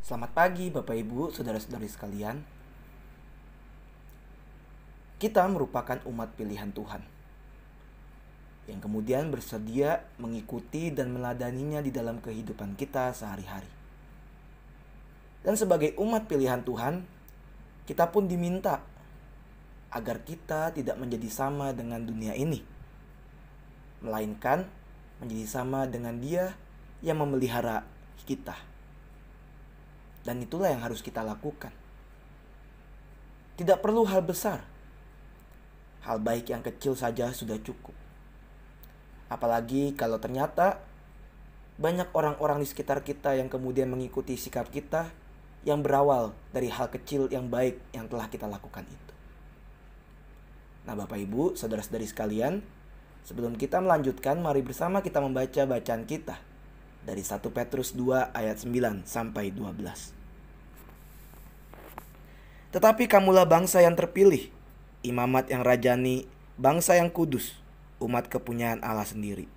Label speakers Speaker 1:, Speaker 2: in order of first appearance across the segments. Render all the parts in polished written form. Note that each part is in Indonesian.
Speaker 1: Selamat pagi Bapak Ibu, Saudara-saudari sekalian. Kita merupakan umat pilihan Tuhan yang kemudian bersedia mengikuti dan meladaninya di dalam kehidupan kita sehari-hari. Dan sebagai umat pilihan Tuhan, kita pun diminta agar kita tidak menjadi sama dengan dunia ini, melainkan menjadi sama dengan Dia yang memelihara kita. Dan itulah yang harus kita lakukan. Tidak perlu hal besar. Hal baik yang kecil saja sudah cukup. Apalagi kalau ternyata banyak orang-orang di sekitar kita yang kemudian mengikuti sikap kita yang berawal dari hal kecil yang baik yang telah kita lakukan itu. Nah Bapak Ibu, saudara-saudari sekalian, sebelum kita melanjutkan, mari bersama kita membaca bacaan kita dari 1 Petrus 2 ayat 9 sampai 12. Tetapi kamulah bangsa yang terpilih, imamat yang rajani, bangsa yang kudus, umat kepunyaan Allah sendiri,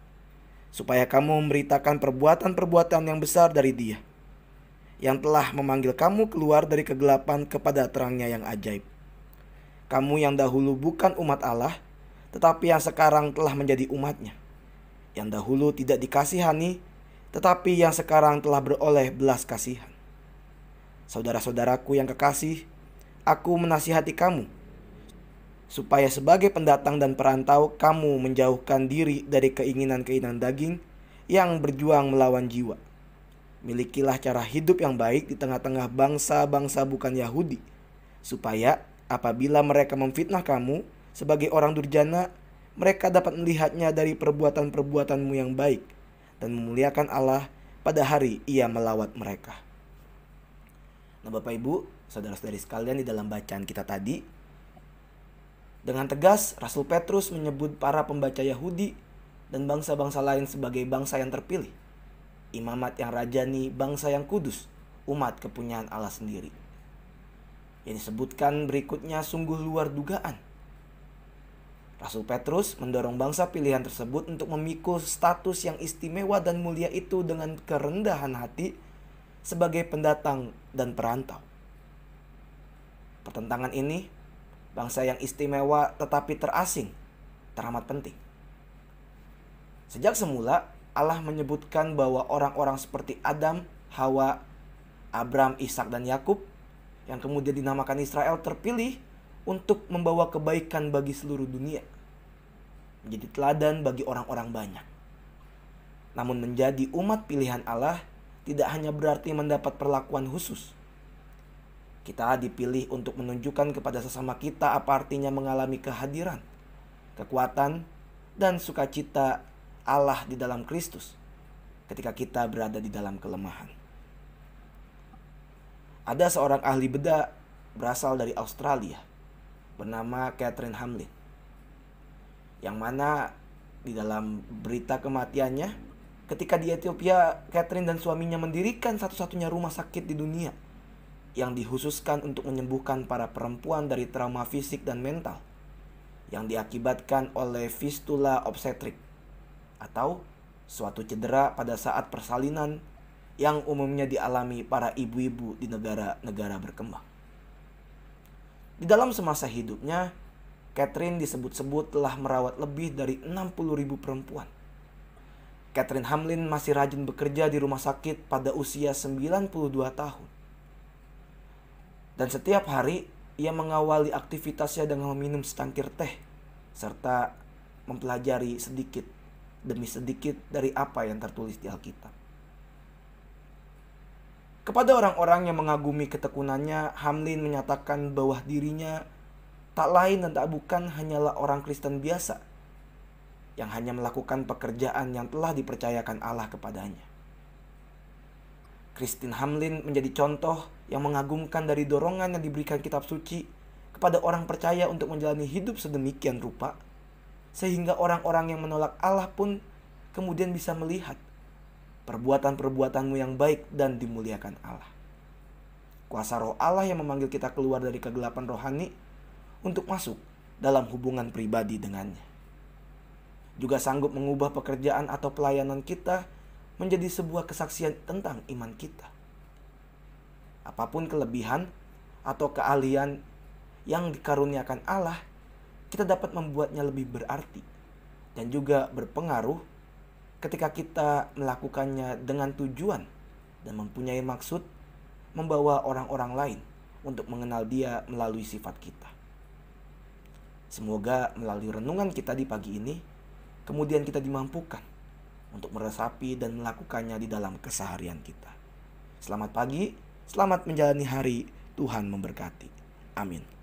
Speaker 1: supaya kamu memberitakan perbuatan-perbuatan yang besar dari Dia, yang telah memanggil kamu keluar dari kegelapan kepada terangnya yang ajaib. Kamu yang dahulu bukan umat Allah, tetapi yang sekarang telah menjadi umatnya, yang dahulu tidak dikasihani, tetapi yang sekarang telah beroleh belas kasihan. Saudara-saudaraku yang kekasih, aku menasihati kamu, supaya sebagai pendatang dan perantau kamu menjauhkan diri dari keinginan-keinginan daging yang berjuang melawan jiwa. Milikilah cara hidup yang baik di tengah-tengah bangsa-bangsa bukan Yahudi, supaya apabila mereka memfitnah kamu sebagai orang durjana, mereka dapat melihatnya dari perbuatan-perbuatanmu yang baik dan memuliakan Allah pada hari Ia melawat mereka. Nah Bapak Ibu, saudara-saudari sekalian, di dalam bacaan kita tadi, dengan tegas Rasul Petrus menyebut para pembaca Yahudi dan bangsa-bangsa lain sebagai bangsa yang terpilih, imamat yang rajani, bangsa yang kudus, umat kepunyaan Allah sendiri. Yang disebutkan berikutnya sungguh luar dugaan. Rasul Petrus mendorong bangsa pilihan tersebut untuk memikul status yang istimewa dan mulia itu dengan kerendahan hati sebagai pendatang dan perantau. Pertentangan ini, bangsa yang istimewa tetapi terasing, teramat penting. Sejak semula, Allah menyebutkan bahwa orang-orang seperti Adam, Hawa, Abram, Ishak, dan Yakub yang kemudian dinamakan Israel terpilih untuk membawa kebaikan bagi seluruh dunia, menjadi teladan bagi orang-orang banyak. Namun menjadi umat pilihan Allah tidak hanya berarti mendapat perlakuan khusus. Kita dipilih untuk menunjukkan kepada sesama kita apa artinya mengalami kehadiran, kekuatan, dan sukacita Allah di dalam Kristus ketika kita berada di dalam kelemahan. Ada seorang ahli bedah berasal dari Australia bernama Catherine Hamlin, yang mana di dalam berita kematiannya, ketika di Ethiopia, Catherine dan suaminya mendirikan satu-satunya rumah sakit di dunia yang dikhususkan untuk menyembuhkan para perempuan dari trauma fisik dan mental yang diakibatkan oleh fistula obstetrik atau suatu cedera pada saat persalinan yang umumnya dialami para ibu-ibu di negara-negara berkembang. Di dalam semasa hidupnya, Catherine disebut-sebut telah merawat lebih dari 60.000 perempuan. Catherine Hamlin masih rajin bekerja di rumah sakit pada usia 92 tahun. Dan setiap hari ia mengawali aktivitasnya dengan meminum secangkir teh serta mempelajari sedikit demi sedikit dari apa yang tertulis di Alkitab. Kepada orang-orang yang mengagumi ketekunannya, Hamlin menyatakan bahwa dirinya tak lain dan tak bukan hanyalah orang Kristen biasa yang hanya melakukan pekerjaan yang telah dipercayakan Allah kepadanya. Christine Hamlin menjadi contoh yang mengagumkan dari dorongan yang diberikan kitab suci kepada orang percaya untuk menjalani hidup sedemikian rupa, sehingga orang-orang yang menolak Allah pun kemudian bisa melihat perbuatan-perbuatanmu yang baik dan dimuliakan Allah. Kuasa roh Allah yang memanggil kita keluar dari kegelapan rohani untuk masuk dalam hubungan pribadi dengannya. Juga sanggup mengubah pekerjaan atau pelayanan kita menjadi sebuah kesaksian tentang iman kita. Apapun kelebihan atau keahlian yang dikaruniakan Allah, kita dapat membuatnya lebih berarti dan juga berpengaruh ketika kita melakukannya dengan tujuan dan mempunyai maksud membawa orang-orang lain untuk mengenal Dia melalui sifat kita. Semoga melalui renungan kita di pagi ini, kemudian kita dimampukan untuk meresapi dan melakukannya di dalam keseharian kita. Selamat pagi, selamat menjalani hari, Tuhan memberkati. Amin.